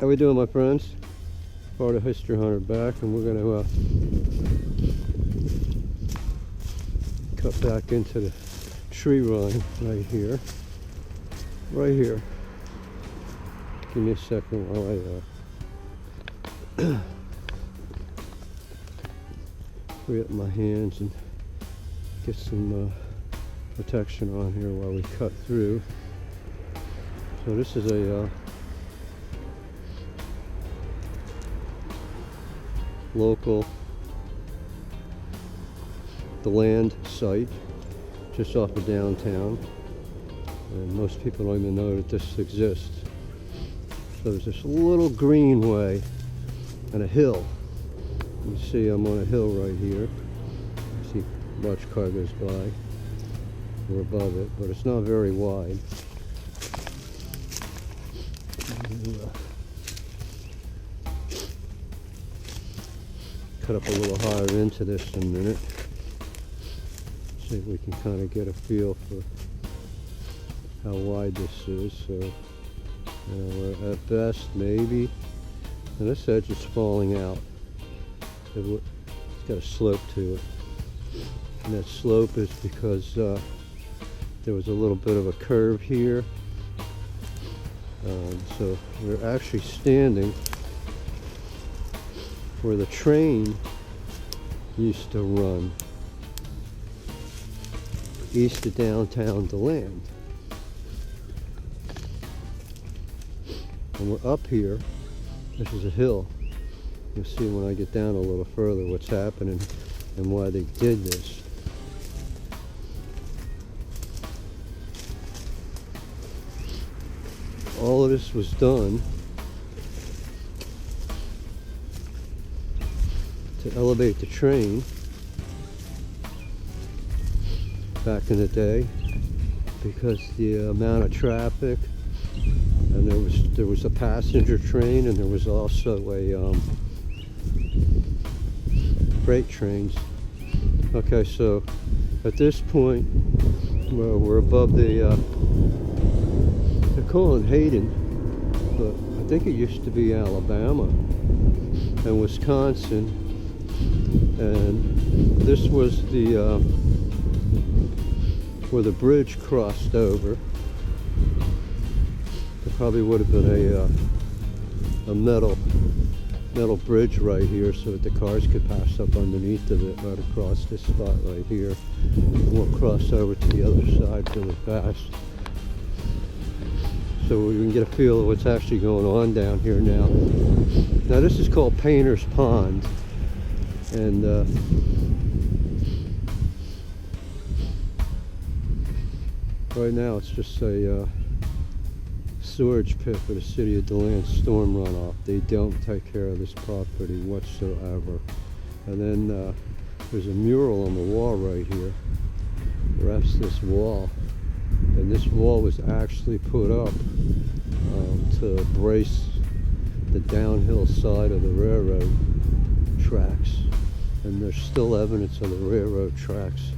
How we doing, my friends? Florida History Hunter back, and we're going to cut back into the tree line right here. Right here. Give me a second while I free up my hands and get some protection on here while we cut through. So this is a local DeLand site just off of downtown, and most people don't even know that this exists. So there's this little greenway and a hill. You see I'm on a hill right here. You see a large car goes by. We're above it, but it's not very wide. Cut up a little higher into this in a minute. See if we can kind of get a feel for how wide this is. So we're at best maybe, and this edge is falling out. It's got a slope to it, and that slope is because there was a little bit of a curve here. So we're actually standing where the train used to run east of downtown DeLand. And we're up here. This is a hill. You'll see when I get down a little further what's happening and why they did this. All of this was done to elevate the train back in the day, because the amount of traffic, and there was a passenger train, and there was also a freight trains. Okay, so at this point, well, we're above the they're calling Hayden, but I think it used to be Alabama and Wisconsin, and this was the where the bridge crossed over. There probably would have been a metal bridge right here so that the cars could pass up underneath of it right across this spot right here. We'll cross over to the other side really fast, so we can get a feel of what's actually going on down here now. Now this is called Painter's Pond, and right now it's just a storage pit for the city of DeLand storm runoff. They don't take care of this property whatsoever. And then there's a mural on the wall right here. Rests this wall. And this wall was actually put up to brace the downhill side of the railroad tracks. And there's still evidence of the railroad tracks.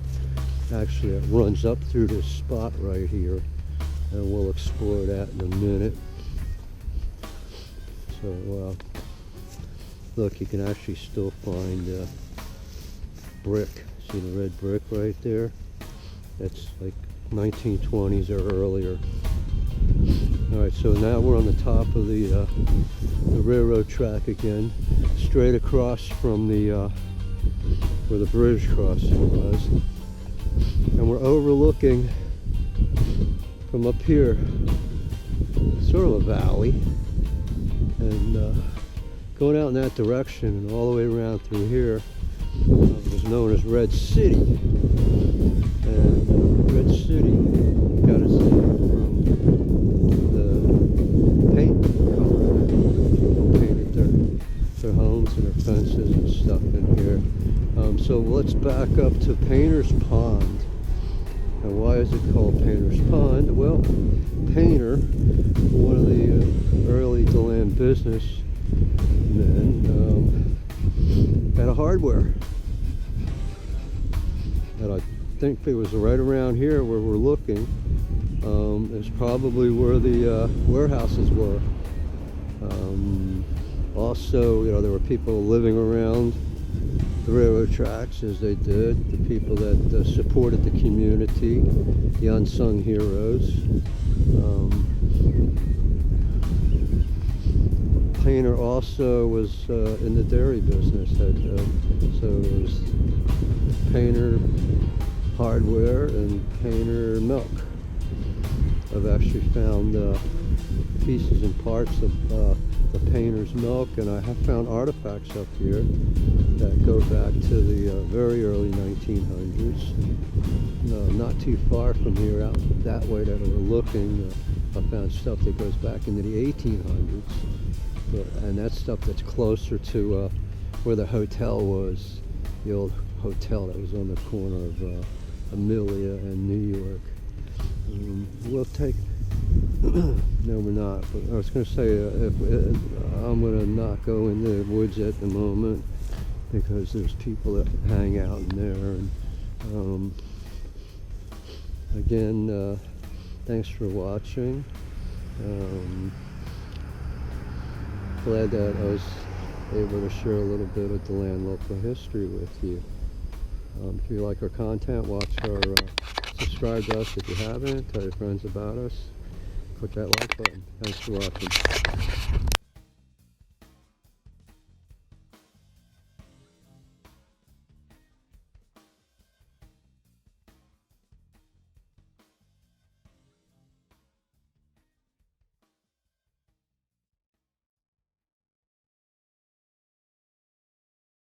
Actually, it runs up through this spot right here, and we'll explore that in a minute. So look, you can actually still find brick. See the red brick right there? That's like 1920s or earlier. Alright, so now we're on the top of the railroad track again, straight across from the where the bridge crossing was. And we're overlooking from up here sort of a valley, and going out in that direction and all the way around through here was known as Red City. And Red City got its name from the paint color. People painted their homes and their fences and stuff in here. So let's back up to Painter's Pond. And why is it called Painter's Pond? Well, Painter, one of the early DeLand businessmen, had a hardware. And I think it was right around here where we're looking. It's probably where the warehouses were. Also, there were people living around the railroad tracks as they did, the people that supported the community, the unsung heroes. Painter also was in the dairy business, so it was Painter hardware and Painter milk. I've actually found pieces and parts of the Painter's milk, and I have found artifacts up here that go back to the very early 1900s. Not too far from here, out that way that we're looking, I found stuff that goes back into the 1800s. And that's stuff that's closer to where the hotel was, the old hotel that was on the corner of Amelia and New York. We'll take, no we're not, but I was going to say I'm going to not go in the woods at the moment because there's people that hang out in there. And again, thanks for watching. Glad that I was able to share a little bit of DeLand local history with you. If you like our content, subscribe to us if you haven't. Tell your friends about us. Click that like button. Thanks for watching.